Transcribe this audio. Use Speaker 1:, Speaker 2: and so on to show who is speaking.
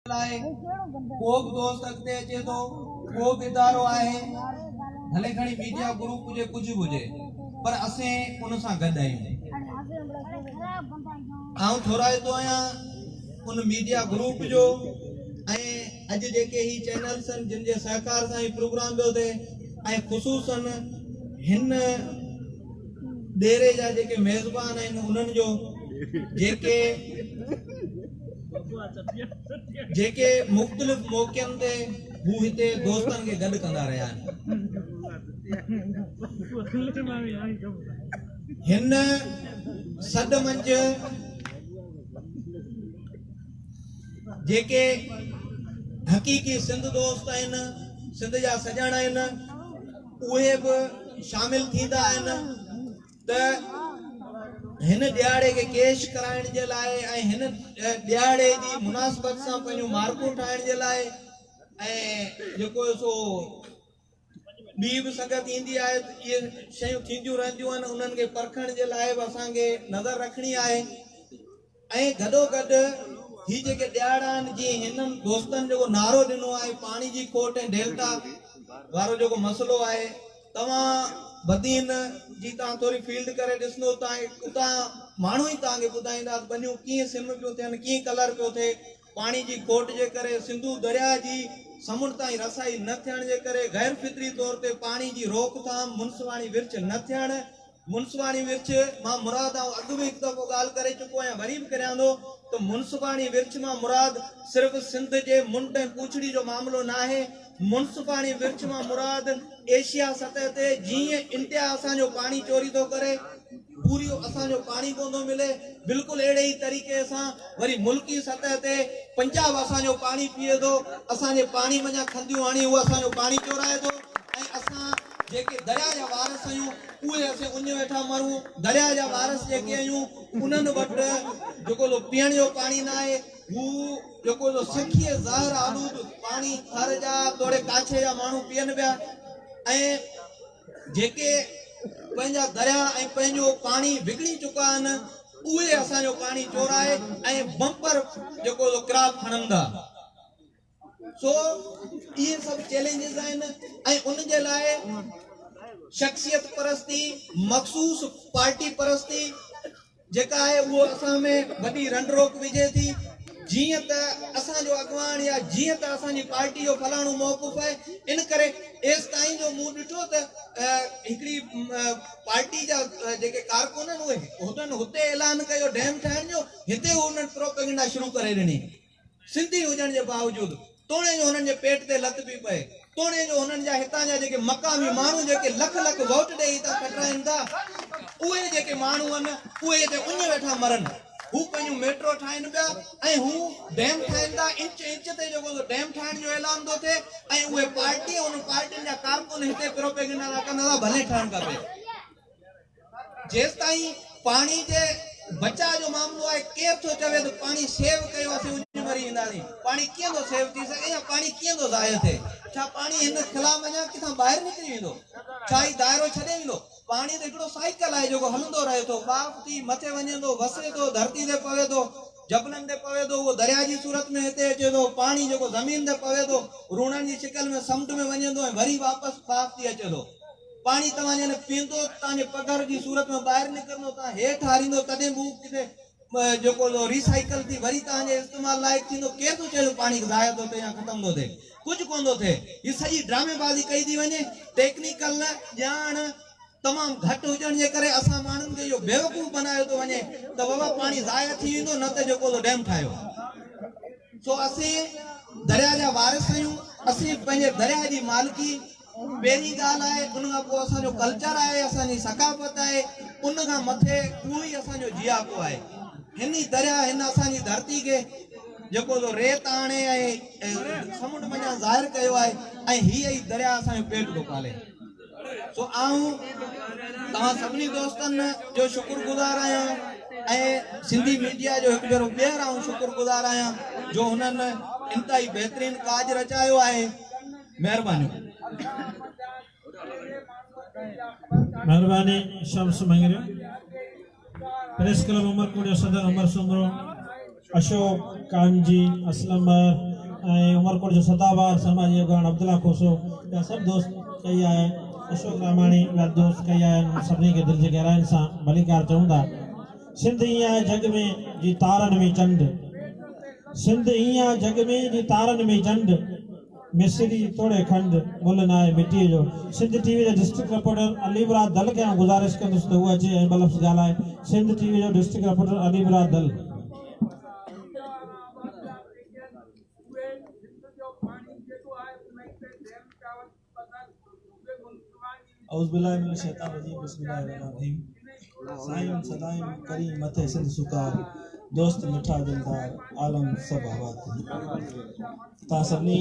Speaker 1: को भी दोस्त अॻिते अचे थो, को भी इदारो आहे, भले खणी मीडिया ग्रुप हुजे कुछ भी हुजे, पर असें उन सां गॾु आहियूं। आउं थोराईंदो आहियां उन मीडिया ग्रुप जो ऐं अॼु जेके ही चैनल्स आहिनि जिन जे सहकार सां ही प्रोग्राम पियो थिए ऐं ख़ुसूसन हिन डेरे जा जेके मेज़बान आहिनि उन्हनि जो जेके मुख़्तलिफ़ मौक़नि ते हू हिते दोस्तनि खे गॾु कंदा रहिया आहिनि। हिन सॾ मंझि जेके हक़ीक़ी सिंध दोस्त आहिनि, सिंध जा सॼण आहिनि, उहे बि शामिल थींदा आहिनि त हिन ॾियारे के केश कराइण जे लाइ ऐं हिन ॾियारे जी मुनासिबत सां पंहिंजूं मार्कूं ठाहिण जे लाइ ऐं जेको सो ॿी बि संगत ईंदी आहे इहे शयूं थींदियूं रहंदियूं आहिनि, उन्हनि खे परखण जे लाइ बि असांखे नज़र रखणी आहे। ऐं गॾोगॾु ही जेके ॾियारा आहिनि जीअं हिननि दोस्तनि जेको नारो ॾिनो आहे पाणी जी खोट ऐं डेल्टा वारो जेको मसइलो आहे, तव्हां बदीन जी तव्हां थोरी फील्ड करे ॾिसंदो उतां माण्हू ई तव्हांखे ॿुधाईंदा बनियूं कीअं सिम पियो थियनि, कीअं कलर पियो थिए। पाणी जी खोट जे करे सिंधू दरिया जी समुंड ताईं रसाई न थियण जे करे गैर फितरी तौर ते पाणी जी रोकथाम मुनसवाणी विर्छ न थियण। मुनसवाणी विर्छ मां मुराद अॻु में हिकु दफ़ो ॻाल्हि करे चुको आहियां, वरी बि करियां थो त मुनसवाणी विर्छ मां मुराद सिर्फ़ सिंध जे मुंड ऐं पूछड़ी जो मामिलो न आहे। मुनसवाणी विर्छ मां मुराद एशिया सतह ते जीअं इंडिया असांजो पाणी चोरी थो करे, पूरी असांजो पाणी कोन थो मिले, बिल्कुलु अहिड़े ई तरीक़े सां वरी मुल्की सतह ते पंजाब असांजो पाणी पीए थो, असांजे पाणी मञा खंदियूं आणी उहो असांजो पाणी चोराए थो। ऐं असां जेके दरिया जा वारस आहियूं उहे असां उन वेठा मरूं। दरिया जा वारस जेके आहियूं उन्हनि वटि जेको पीअण जो पाणी न आहे, हू जेको सखीअ ज़हर आलूद पाणी थर जा तोड़े काछे जा माण्हू पीअनि पिया। ऐं जेके पंहिंजा दरिया ऐं पंहिंजो पाणी विकिणी चुका आहिनि उहे असांजो पाणी चोराए ऐं बम्पर जेको क्राप खणंदा। सो इहे सभु चैलेंजिस आहिनि ऐं उन जे लाइ शख्सियत परस्ती, मखसूस पार्टी परस्ती जेका आहे उहो असां में वॾी रंडरोक विझे थी। जीअं त असांजो अॻवान या जीअं त असांजी पार्टी जो फलाणो मौक़ुफ़ आहे, इन करे एसि ताईं जो मूं ॾिठो त हिकिड़ी पार्टी जा जेके कारकुन आहिनि उहे हुते ऐलान कयो डैम ठाहिण जो, हिते उन्हनि प्रोपेगेंडा शुरू करे ॾिनी। सिंधी हुजण जे बावजूदि तोड़े जो हुननि जे पेट ते लत पई पए, तोड़े जो हुननि जा हितां जा जेके मक़ामी माण्हू जेके लख लख वोट ॾेई था कटराइनि था, उहे जेके माण्हू आहिनि उहे हिते उञ वेठा मरनि। हू पंहिंजूं मेट्रो ठाहिनि पिया ऐं हू डैम ठाहिनि था, इंच इंच ते जेको डैम ठाहिण जो ऐलान थो थिए ऐं उहे पार्टी उन पार्टियुनि जा कारकुन हिते प्रोपेगेंडा था कंदा था भले ठहणु खपे। जेसि ताईं पाणी जे बचाव जो मामलो आहे, केरु थो चवे त पाणी सेव कयो असीं उञ मरी ईंदासीं। पाणी कीअं थो सेव थी सघे या पाणी कीअं थो ज़ाया थिए? छा पाणी हिन ख़िलाफ़ अञा किथां ॿाहिरि निकिरी वेंदो? छा ही दाइरो छॾे वेंदो? पाणी त हिकिड़ो साइकिल आहे जेको हलंदो रहे थो, बाफ़ थी मथे वञे थो, वसे थो, धरती ते पवे थो, जबलनि ते पवे थो, उहो दरिया जी सूरत में हिते अचे थो। पाणी जेको ज़मीन ते पवे थो रूणनि जी शिकल में समुंड में वञे थो ऐं वरी वापसि बाफ़ थी अचे थो। पाणी तव्हां जॾहिं पीअंदो तव्हांजे पघर जी सूरत में ॿाहिरि निकिरंदो, तव्हां हेठि हारींदो, तॾहिं हू किथे जेको रिसाइकल थी वरी तव्हांजे इस्तेमालु लाइक़ु थींदो। केरु थो चए पाणी ज़ाया थो थिए या ख़तमु थो थिए? कुझु कोन थो थिए। हीअ सॼी ड्रामेबाज़ी कई थी वञे। टेक्निकल ॼाण तमामु घटि हुजण जे करे असां माण्हुनि खे इहो बेवकूफ़ बनायो थो वञे त बाबा पाणी ज़ाया थी वेंदो, न त जेको डैम ठाहियो। सो असीं दरिया जा वारिस आहियूं, असीं पंहिंजे दरिया जी मालिकी पहिरीं ॻाल्हि आहे, उन खां पोइ असांजो कल्चर आहे, असांजी सकाफ़त आहे, उन खां मथे उहो ई असांजो जियापो आहे। हिन दरिया हिन असांजी धरती खे जेको रेत आणे ऐं समुंड मञा ज़ाहिर कयो आहे ऐं हीअ ई दरिया असांजो पेट थो पाले। सो आऊं तव्हां सभिनी दोस्तनि जो शुक्रगुज़ार आहियां ऐं सिंधी मीडिया जो हिकु भेरो ॿीहर आऊं शुक्रगुज़ार आहियां जो हुननि इंतिहाई बहितरीन काज रचायो आहे। महिरबानी।
Speaker 2: मेहरबानी शम्स मंगरे प्रेस क्लब उमरकोट सदर अमर सुमरो अशोक कांजी असलम उमरकोट जो सदाबार समाजी अॻवान अब्दुल्ला खोसो या सब दोस्त कई आया अशोक रामाणी या दोस्त कई आया सभिनी खे दिलि जी गहराइनि सां भलीकार चवंदा। सिंध ईअं आहे जग में जी तारनि में चंड, सिंध ईअं आहे जग में जी तारनि में चंड, मिसरी तोड़े खंड मुल न आहे मिटीअ जो। सिंध टीवी जो डिस्ट्रिक्ट रिपोर्टर अली मुराद दल खे गुज़ारिश कंदुसि त उहो अचे ऐं ॿ लफ़्ज़ ॻाल्हाए। सिंध टीवी जो डिस्ट्रिक्ट रिपोर्टर अली मुराद दल। औज़ुबिल्लाहि मिनश शैतानिर रजीम, बिस्मिल्लाहिर रहमानिर रहीम। साईं सदाईं करीम मथे सिंध सुकार, दोस्त मिठा दिलदार आलम सब आबाद। ता सभिनी